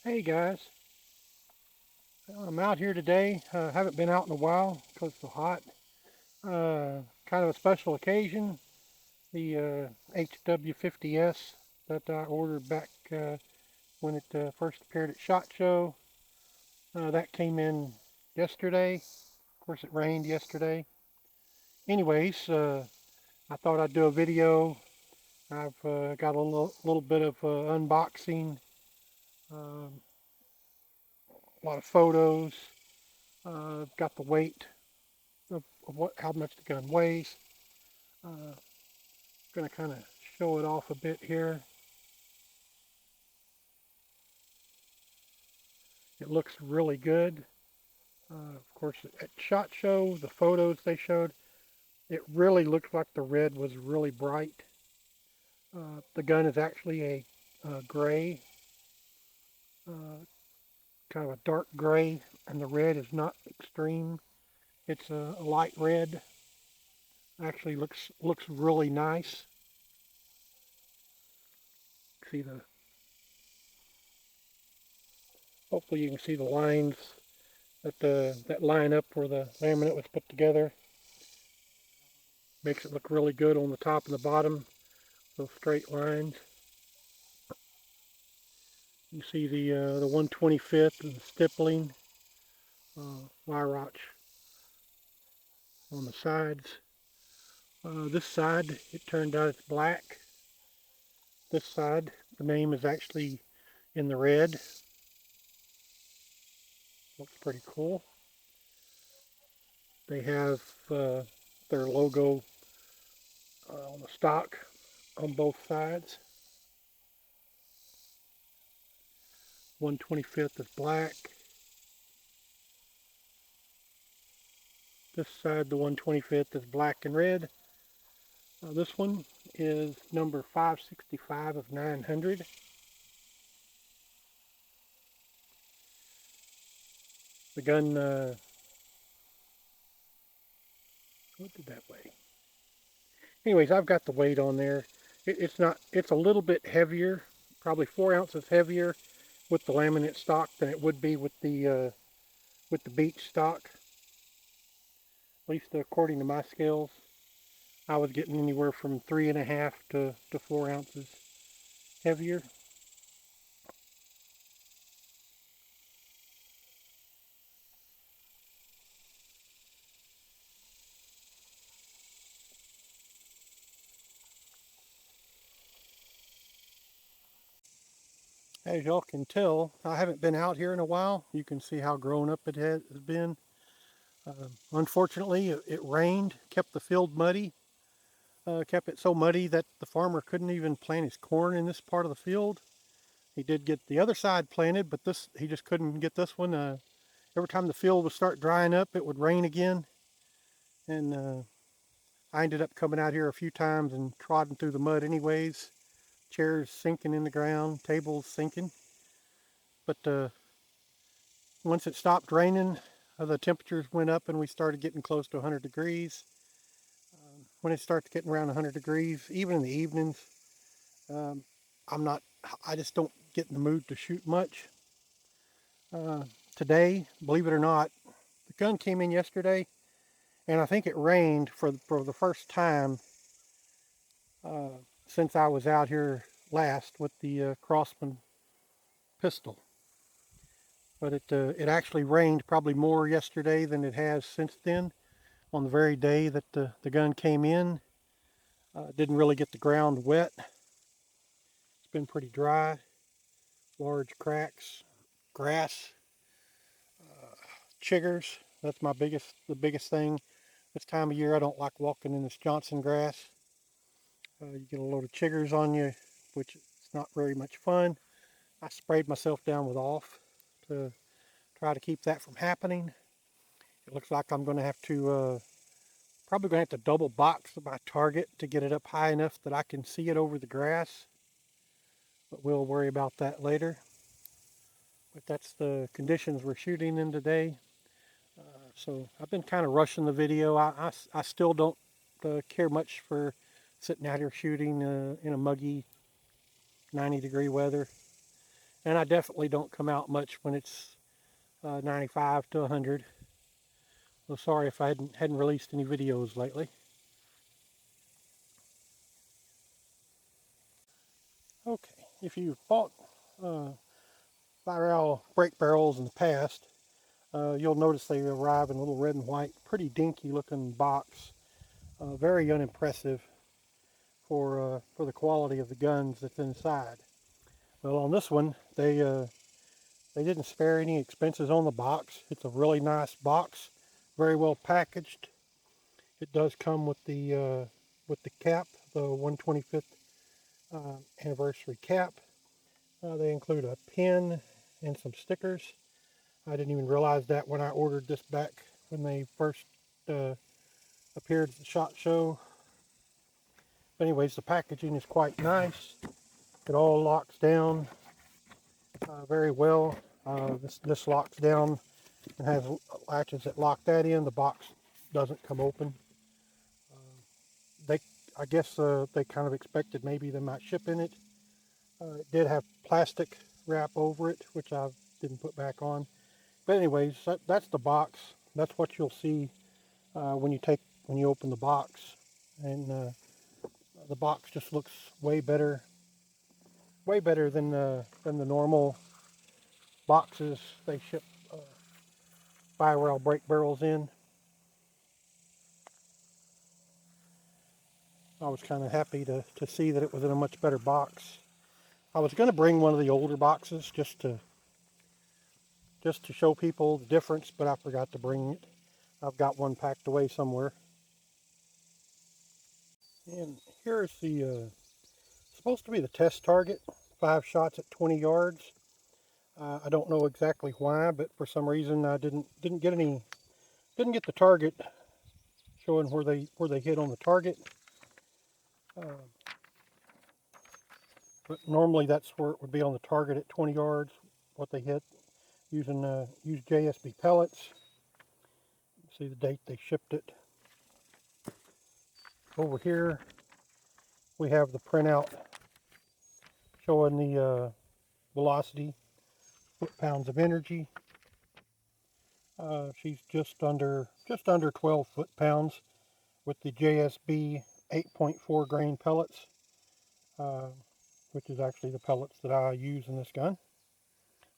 Hey guys, I'm out here today. Haven't been out in a while because it's so hot. Kind of a special occasion. The HW50S that I ordered back when it first appeared at SHOT Show. That came in yesterday. Of course, it rained yesterday. Anyways, I thought I'd do a video. I've got a little bit of unboxing, a lot of photos. Got the weight of how much the gun weighs. Uh, Going to kind of show it off a bit here. It looks really good. Of course, at SHOT Show, the photos they showed, it really looked like the red was really bright. The gun is actually a gray, uh, kind of a dark gray, and the red is not extreme. It's a light red. Actually looks really nice. See the Hopefully you can see the lines that line up where the laminate was put together. Makes it look really good on the top and the bottom, those straight lines. You see the 125th and the stippling, Weihrauch on the sides. This side, it turned out it's black. This side, the name is actually in the red. Looks pretty cool. They have their logo on the stock on both sides. 125th is black. This side, the 125th, is black and red. This one is number 565 of 900. The gun, what did that weigh? Anyways, I've got the weight on there. It's a little bit heavier, probably 4 ounces heavier with the laminate stock than it would be with the beach stock. At least according to my scales, I was getting anywhere from 3.5 to 4 ounces heavier. As y'all can tell, I haven't been out here in a while. You can see how grown up it has been. Unfortunately, it rained, kept the field muddy, kept it so muddy that the farmer couldn't even plant his corn in this part of the field. He did get the other side planted, but he just couldn't get this one. Every time the field would start drying up, it would rain again. And I ended up coming out here a few times and trotting through the mud anyways. Chairs sinking in the ground, tables sinking. But once it stopped raining, the temperatures went up and we started getting close to 100 degrees. When it starts getting around 100 degrees, even in the evenings, um, I just don't get in the mood to shoot much. Uh, Today, believe it or not, the gun came in yesterday, and I think it rained for the first time uh, since I was out here last with the Crossman pistol. But it actually rained probably more yesterday than it has since then. On the very day that the gun came in, didn't really get the ground wet. It's been pretty dry. Large cracks, grass, chiggers. That's the biggest thing. This time of year, I don't like walking in this Johnson grass. You get a load of chiggers on you, which is not very much fun. I sprayed myself down with off to try to keep that from happening. It looks like I'm going to have to probably going to have to double box my target to get it up high enough that I can see it over the grass. But we'll worry about that later. But that's the conditions we're shooting in today. So I've been kind of rushing the video. I still don't care much for sitting out here shooting in a muggy 90-degree weather. And I definitely don't come out much when it's 95 to 100. So sorry if I hadn't released any videos lately. Okay, if you've bought uh, Weihrauch brake barrels in the past, you'll notice they arrive in a little red and white, pretty dinky looking box. Very unimpressive for the quality of the guns that's inside. Well, on this one, they didn't spare any expenses on the box. It's a really nice box, very well packaged. It does come with the cap, the 125th anniversary cap. They include a pin and some stickers. I didn't even realize that when I ordered this back when they first uh, appeared at the SHOT Show. But anyways, the packaging is quite nice. It all locks down very well. This locks down and has latches that lock that in. The box doesn't come open. They, I guess they kind of expected maybe they might ship in it. It did have plastic wrap over it, which I didn't put back on. But anyways, that's the box. That's what you'll see when you open the box, and the box just looks way better than the normal boxes they ship Weihrauch brake barrels in. I was kind of happy to see that it was in a much better box. I was going to bring one of the older boxes just to show people the difference, but I forgot to bring it. I've got one packed away somewhere. And here's the supposed to be the test target, 5 shots at 20 yards. I don't know exactly why, but for some reason I didn't get the target showing where they hit on the target. But normally that's where it would be on the target at 20 yards, what they hit used JSB pellets. See the date they shipped it. Over here we have the printout showing the velocity, foot-pounds of energy. She's just under 12 foot-pounds with the JSB 8.4 grain pellets, uh, which is actually the pellets that I use in this gun,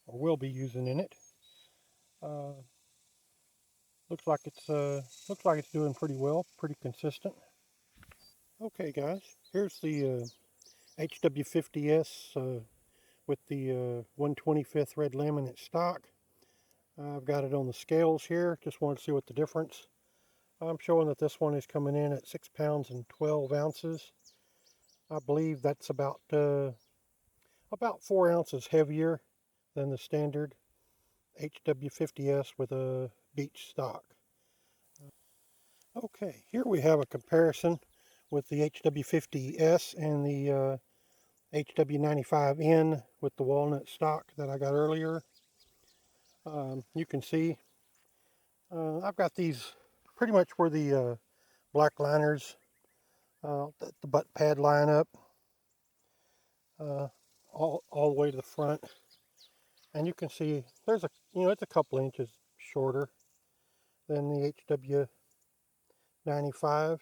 or will be using in it. Uh, looks like it's doing pretty well, pretty consistent. Okay, guys, here's the HW50S with the 125th red laminate stock. I've got it on the scales here. Just wanted to see what the difference. I'm showing that this one is coming in at 6 pounds and 12 ounces. I believe that's about 4 ounces heavier than the standard HW50S with a beach stock. Okay, here we have a comparison with the HW50S and the HW95N with the walnut stock that I got earlier. You can see I've got these pretty much where the black liners, the butt pad line up, all the way to the front. And you can see there's it's a couple inches shorter than the HW95.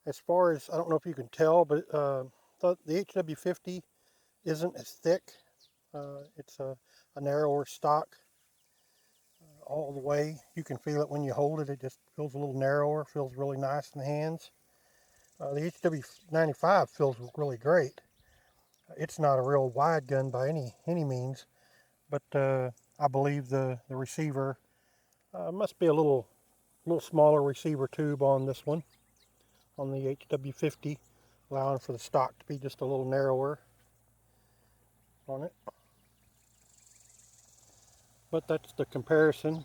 As far as, I don't know if you can tell, but the HW50 isn't as thick. It's a narrower stock all the way. You can feel it when you hold it. It just feels a little narrower, feels really nice in the hands. The HW95 feels really great. It's not a real wide gun by any means, but I believe the receiver must be a little smaller receiver tube on this one, on the HW50, allowing for the stock to be just a little narrower on it. But that's the comparison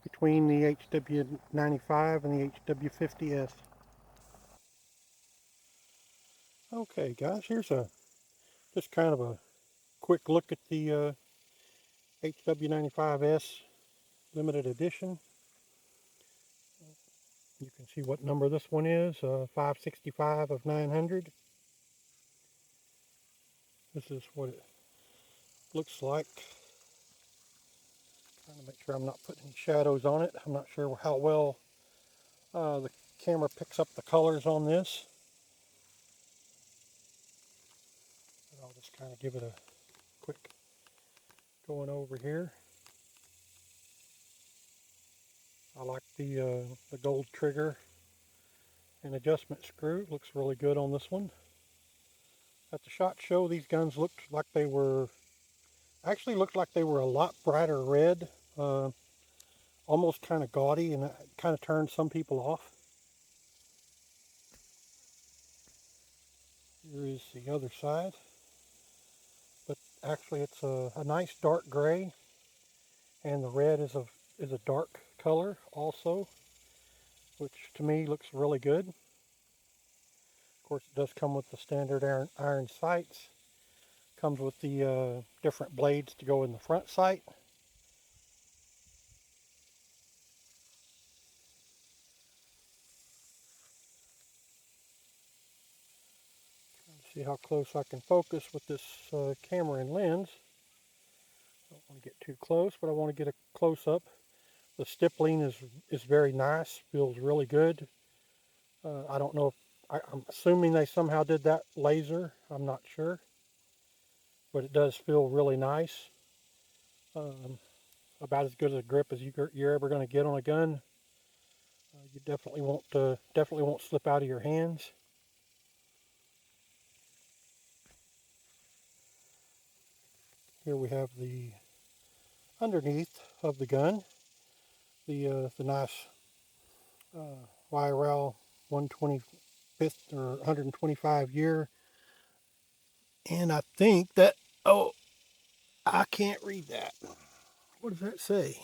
between the HW95 and the HW50S. Okay, guys, here's just kind of a quick look at the HW95S limited edition. You can see what number this one is, 565 of 900. This is what looks like. Trying to make sure I'm not putting any shadows on it. I'm not sure how well the camera picks up the colors on this. But I'll just kind of give it a quick going over here. I like the gold trigger and adjustment screw. Looks really good on this one. At the SHOT Show, these guns looked like they were, actually looked like they were a lot brighter red. Almost kind of gaudy, and it kind of turned some people off. Here is the other side. But actually it's a nice dark gray, and the red is a dark color also, which to me looks really good. Of course, it does come with the standard iron sights. Comes with the different blades to go in the front sight. See how close I can focus with this camera and lens. I don't want to get too close, but I want to get a close-up. The stippling is very nice, feels really good. I don't know if, I'm assuming they somehow did that laser, I'm not sure. But it does feel really nice. About as good a grip as you're ever going to get on a gun. You definitely won't slip out of your hands. Here we have the underneath of the gun, the nice Weihrauch 125th or 125 year, and I think that, oh, I can't read that. What does that say?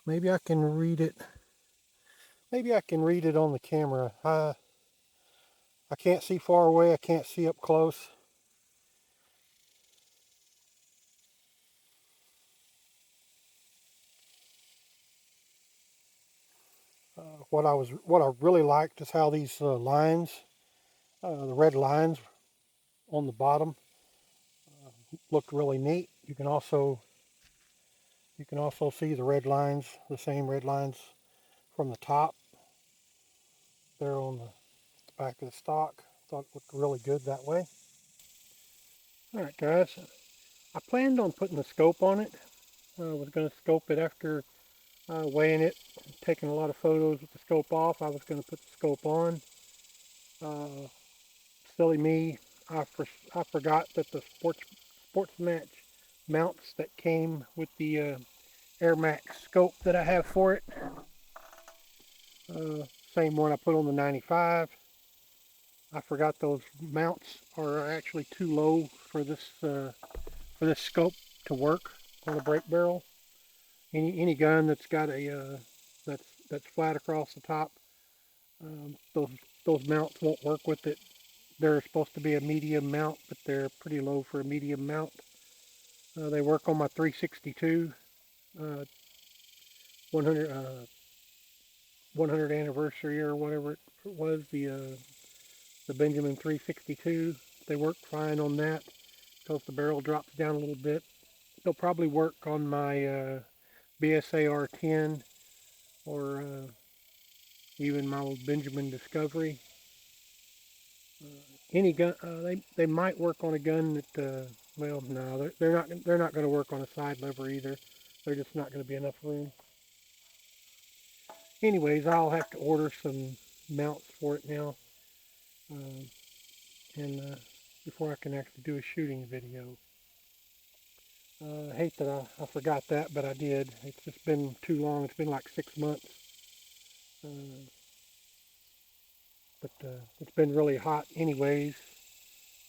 Maybe I can read it. Maybe I can read it on the camera. I can't see far away. I can't see up close. What I really liked is how these lines, the red lines on the bottom, looked really neat. You can also see the red lines, the same red lines from the top there on the back of the stock. Thought it looked really good that way. Alright guys, I planned on putting a scope on it. I was going to scope it after weighing it, taking a lot of photos with the scope off. I was going to put the scope on. Silly me, I forgot that the sports match mounts that came with the Air Max scope that I have for it. Same one I put on the 95. I forgot those mounts are actually too low for this scope to work on a brake barrel. Any gun that's got a that's flat across the top, those mounts won't work with it. They're supposed to be a medium mount, but they're pretty low for a medium mount. They work on my 362 100 100 anniversary or whatever it was, the Benjamin 362. They work fine on that because the barrel drops down a little bit. They'll probably work on my BSA R10 or even my old Benjamin Discovery. Any gun, they might work on a gun that, well, no, they're not going to work on a side lever either. There's just not going to be enough room. Anyways, I'll have to order some mounts for it now, and before I can actually do a shooting video. I hate that I forgot that, but I did. It's just been too long. It's been like 6 months. But it's been really hot anyways.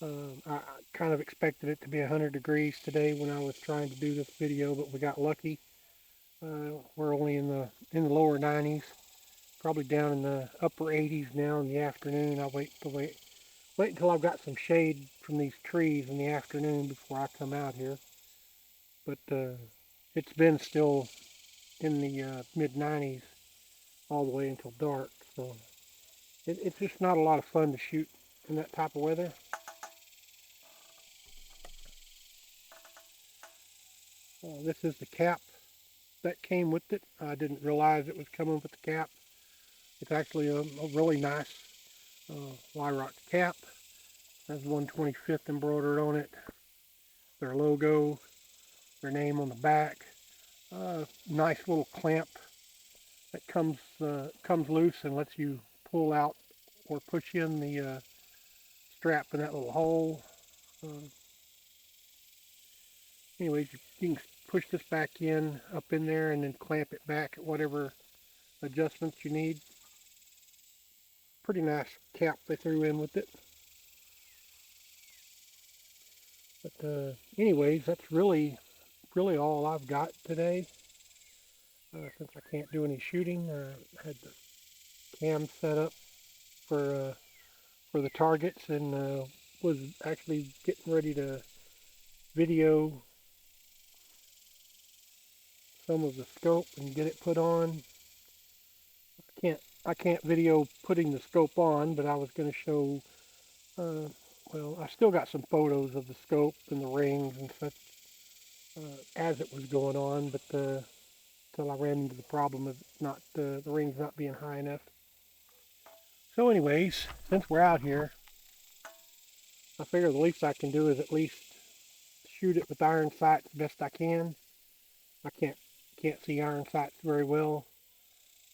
I kind of expected it to be 100 degrees today when I was trying to do this video, but we got lucky. We're only in the lower 90s, probably down in the upper 80s now in the afternoon. I'll wait until I've got some shade from these trees in the afternoon before I come out here. But it's been still in the mid 90s all the way until dark, so it's just not a lot of fun to shoot in that type of weather. This is the cap that came with it. I didn't realize it was coming with the cap. It's actually a really nice Weihrauch cap. It has 125th embroidered on it. Their logo, their name on the back. Nice little clamp that comes loose and lets you pull out or push in the strap in that little hole. Anyways, you can push this back in, up in there, and then clamp it back at whatever adjustments you need. Pretty nice cap they threw in with it. But anyways, that's really all I've got today. Since I can't do any shooting, I had the cam set up for the targets, and was actually getting ready to video some of the scope and get it put on. I can't video putting the scope on, but I was going to show. Well, I still got some photos of the scope and the rings and such as it was going on, but until I ran into the problem of the rings not being high enough. So anyways, since we're out here, I figure the least I can do is at least shoot it with iron sights best I can. I can't see iron sights very well.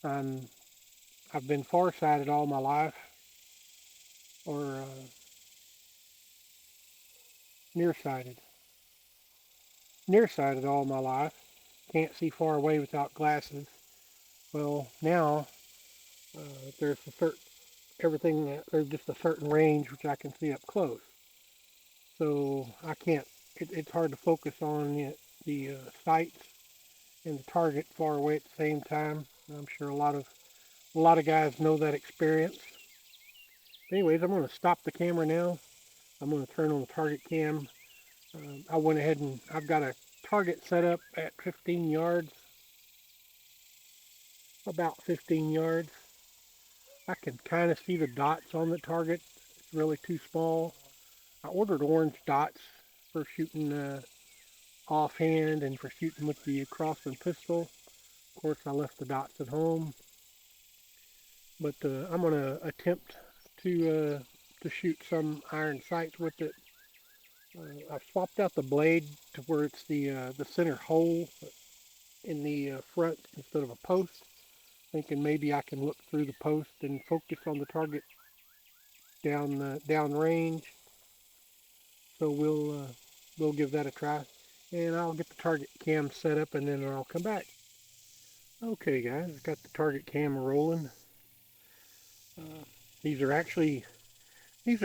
I've been far-sighted all my life, or nearsighted all my life. Can't see far away without glasses. Well, now there's there's just a certain range which I can see up close. So I can't. It's hard to focus on the sights and the target far away at the same time. I'm sure a lot of guys know that experience. Anyways, I'm going to stop the camera now. I'm going to turn on the target cam. I went ahead and I've got a target set up at 15 yards, about 15 yards. I can kind of see the dots on the target. It's really too small. I ordered orange dots for shooting offhand and for shooting with the Crossan pistol. Of course, I left the dots at home. But I'm going to attempt to shoot some iron sights with it. I've swapped out the blade to where it's the center hole in the front instead of a post, thinking maybe I can look through the post and focus on the target down range. So we'll give that a try, and I'll get the target cam set up, and then I'll come back. Okay, guys, I've got the target cam rolling. These are actually the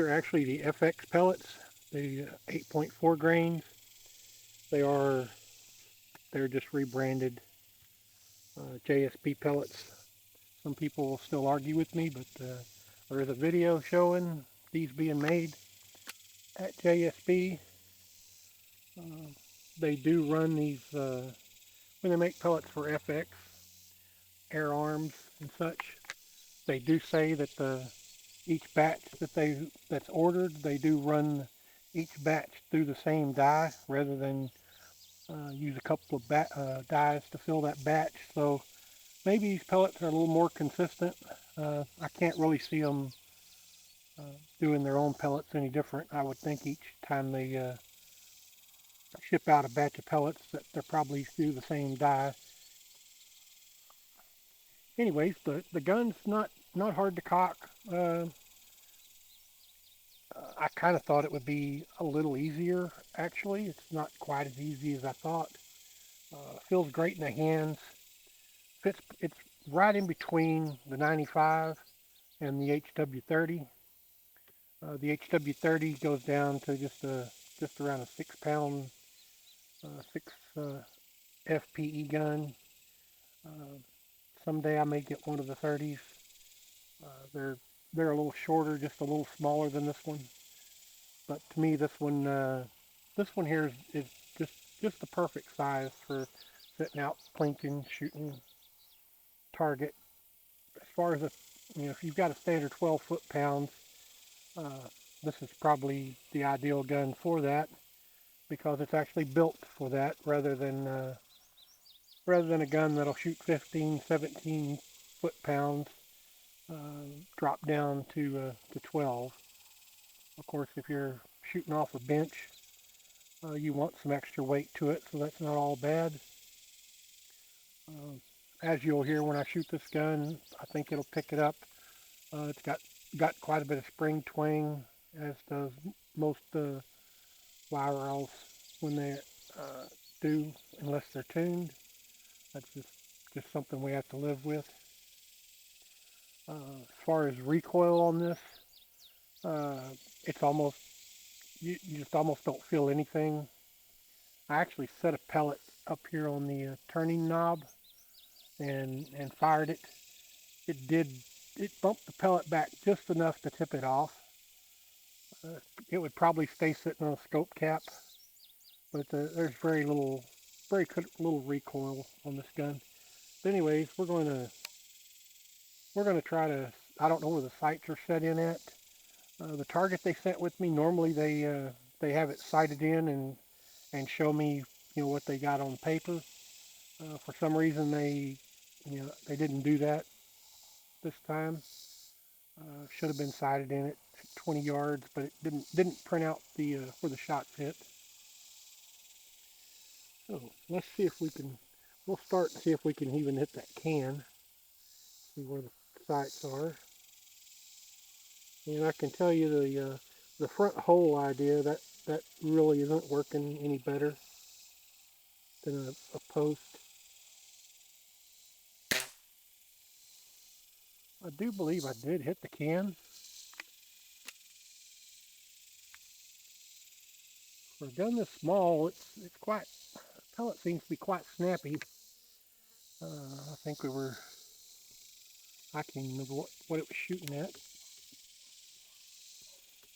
FX pellets, the 8.4 grains. They're just rebranded JSP pellets. Some people will still argue with me, but there is a video showing these being made at JSP. They do run these when they make pellets for FX, air arms and such. They do say that each batch that's ordered, they do run each batch through the same die rather than use a couple of dies to fill that batch. So maybe these pellets are a little more consistent. I can't really see them doing their own pellets any different. I would think each time they ship out a batch of pellets that they're probably through the same die. Anyways, the gun's not hard to cock. I kind of thought it would be a little easier, actually. It's not quite as easy as I thought. Feels great in the hands. It's right in between the 95 and the HW30. The HW30 goes down to just around a 6-pound, 6 FPE gun. Someday I may get one of the 30s. They're a little shorter, just a little smaller than this one. But to me, this one here is just the perfect size for sitting out, plinking, shooting target. As far as if you've got a standard 12 foot-pounds, this is probably the ideal gun for that. because it's actually built for that rather than a gun that'll shoot 15, 17 foot-pounds, drop down to 12. Of course, if you're shooting off a bench, you want some extra weight to it, so that's not all bad. As you'll hear when I shoot this gun, I think it'll pick it up. It's got quite a bit of spring twang, as does most Weihrauchs when they do, unless they're tuned. That's just something we have to live with. As far as recoil on this, it's almost, you just almost don't feel anything. I actually set a pellet up here on the turning knob and fired it. It bumped the pellet back just enough to tip it off. It would probably stay sitting on a scope cap, but there's very little recoil on this gun. But anyways, we're going to try to, I don't know where the sights are set in at. The target they sent with me, normally they have it sighted in and show me, what they got on paper. For some reason they didn't do that this time. Should have been sighted in at 20 yards, but it didn't print out the where the shots hit. So let's see if we can. We'll start and see if we can even hit that can. See where the sights are. And I can tell you the front hole idea, that really isn't working any better than a post. I do believe I did hit the can. For a gun this small, it's quite, the pellet seems to be quite snappy. I think I can't even remember what it was shooting at.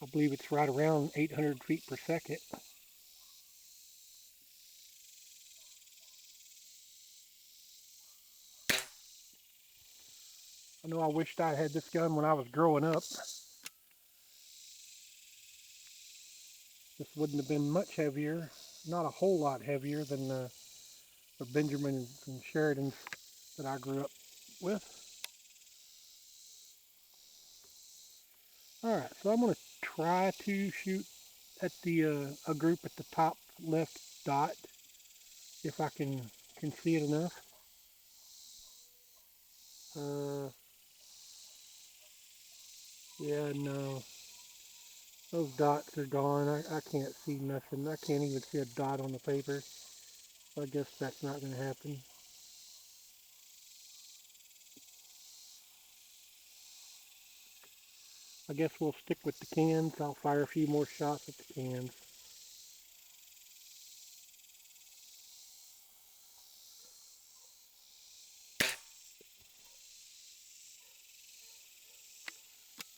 I believe it's right around 800 feet per second. I know I wished I had this gun when I was growing up. This wouldn't have been much heavier, not a whole lot heavier than the Benjamin and Sheridans that I grew up with. Alright, so I'm going to try to shoot at a group at the top left dot, if I can see it enough. Yeah, no. Those dots are gone. I can't see nothing. I can't even see a dot on the paper. So I guess that's not going to happen. I guess we'll stick with the cans. I'll fire a few more shots at the cans.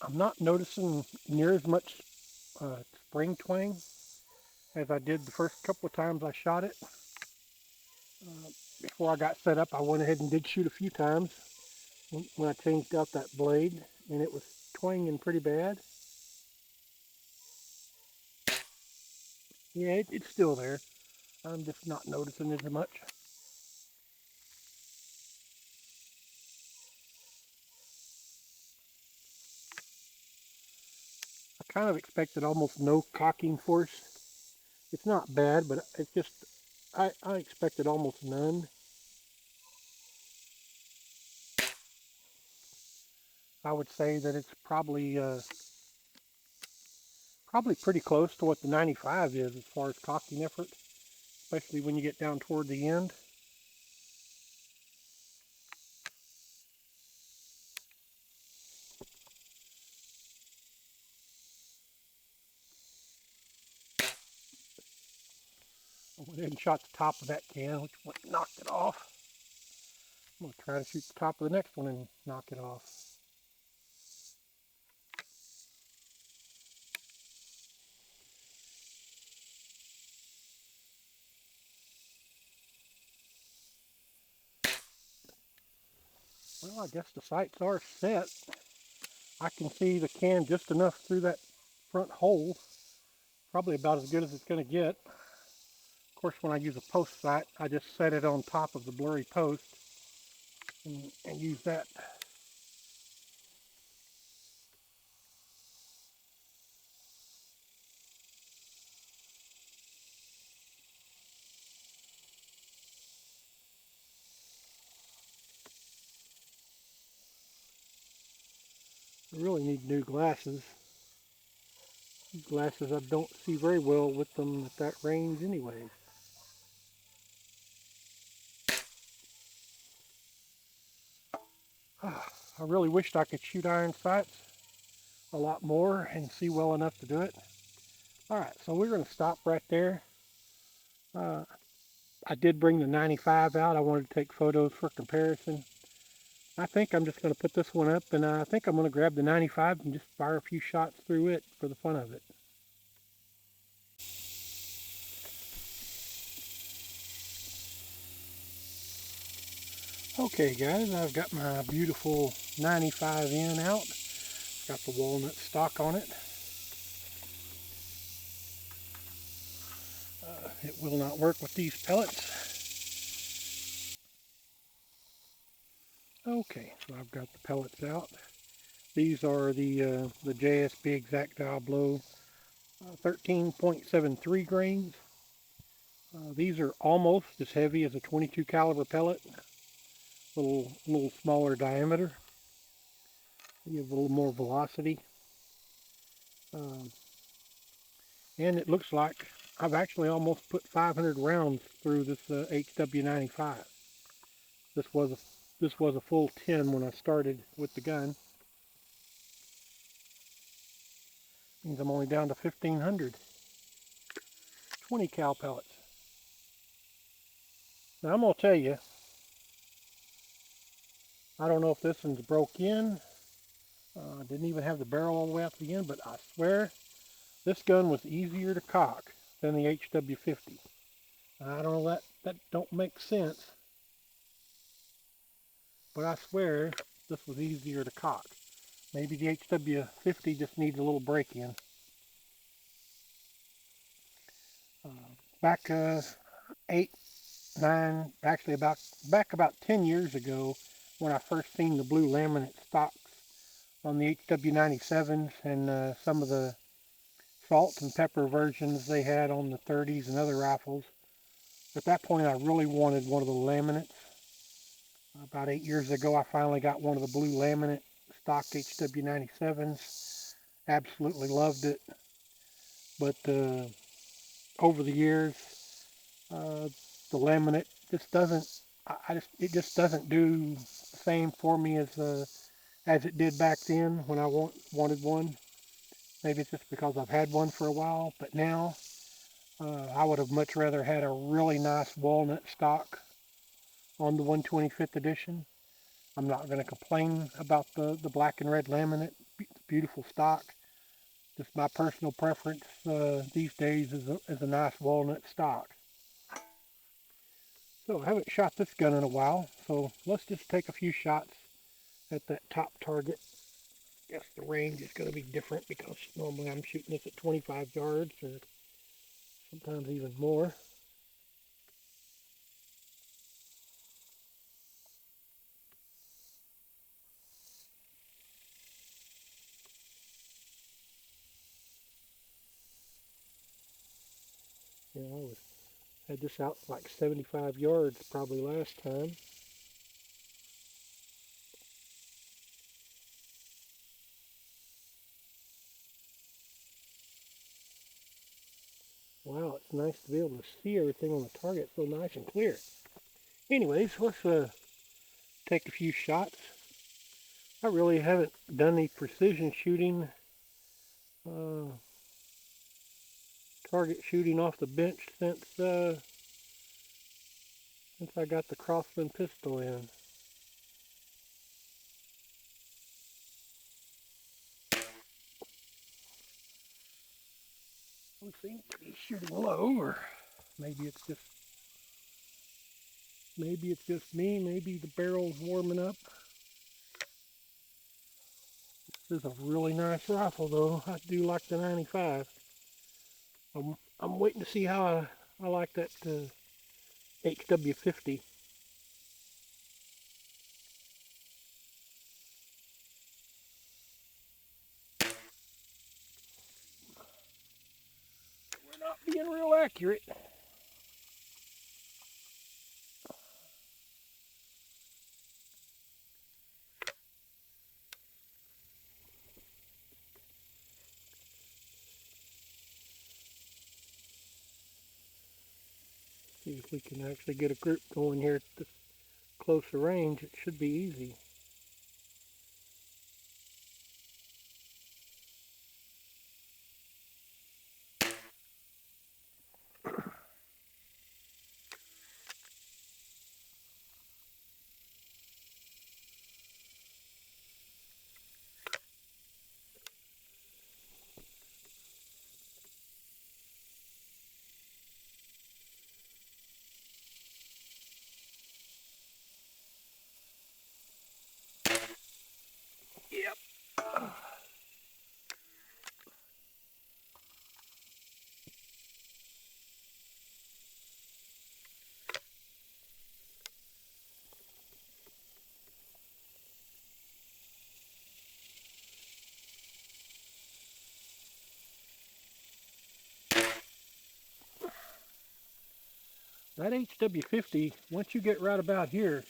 I'm not noticing near as much spring twang as I did the first couple of times I shot it. Before I got set up, I went ahead and did shoot a few times when I changed out that blade, and it was twanging pretty bad. Yeah, it's still there. I'm just not noticing it as much. I kind of expected almost no cocking force. It's not bad, but it's just, I expected almost none. I would say that it's probably pretty close to what the 95 is as far as cocking effort, especially when you get down toward the end. I went ahead and shot the top of that can, which knocked it off. I'm going to try to shoot the top of the next one and knock it off. Well, I guess the sights are set. I can see the can just enough through that front hole. Probably about as good as it's going to get. course, when I use a post sight, I just set it on top of the blurry post and use that. I really need new glasses. Glasses I don't see very well with them at that range anyway. I really wished I could shoot iron sights a lot more and see well enough to do it. Alright, so we're going to stop right there. I did bring the 95 out. I wanted to take photos for comparison. I think I'm just going to put this one up, and I think I'm going to grab the 95 and just fire a few shots through it for the fun of it. Okay guys, I've got my beautiful 95N out. It's got the walnut stock on it. It will not work with these pellets. Okay, so I've got the pellets out. These are the JSB Exactile Blow 13.73 grains. These are almost as heavy as a 22 caliber pellet. Little smaller diameter. You have a little more velocity. And it looks like I've actually almost put 500 rounds through this HW95. This was a full 10 when I started with the gun. Means I'm only down to 1,500. 20 cal pellets. Now I'm going to tell you, I don't know if this one's broke in. Didn't even have the barrel all the way out to the end, but I swear this gun was easier to cock than the HW50. I don't know, that don't make sense, but I swear this was easier to cock. Maybe the HW50 just needs a little break-in. Back 8, 9, actually back about 10 years ago, when I first seen the blue laminate stocks on the HW97s and some of the salt and pepper versions they had on the 30s and other rifles. At that point, I really wanted one of the laminates. About 8 years ago, I finally got one of the blue laminate stock HW97s. Absolutely loved it. But over the years, the laminate just doesn't. It just doesn't do the same for me as it did back then when I wanted one. Maybe it's just because I've had one for a while, but now I would have much rather had a really nice walnut stock on the 125th edition. I'm not going to complain about the black and red laminate. It's beautiful stock. Just my personal preference these days is a nice walnut stock. So I haven't shot this gun in a while, so let's just take a few shots at that top target. Guess the range is going to be different because normally I'm shooting this at 25 yards or sometimes even more. Yeah, had this out like 75 yards probably last time. Wow, it's nice to be able to see everything on the target so nice and clear. Anyways, let's take a few shots. I really haven't done any precision shooting, target shooting off the bench since I got the Crossman pistol in. We seem to be shooting low, or maybe it's just me. Maybe the barrel's warming up. This is a really nice rifle, though. I do like the 95. I'm waiting to see how I like that HW50. We're not being real accurate. See if we can actually get a grip going here at this closer range. It should be easy. Yep. That HW50, once you get right about here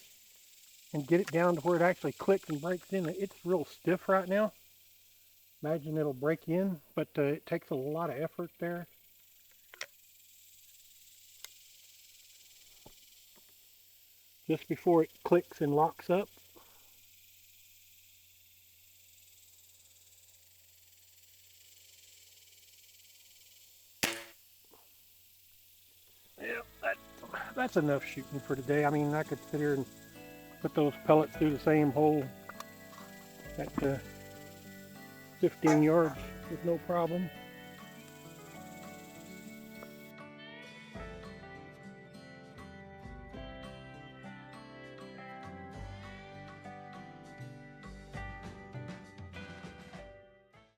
and get it down to where it actually clicks and breaks in, it's real stiff right now. Imagine it'll break in, but it takes a lot of effort there. Just before it clicks and locks up. Yeah, that's enough shooting for today. I mean, I could sit here and put those pellets through the same hole at 15 yards with no problem.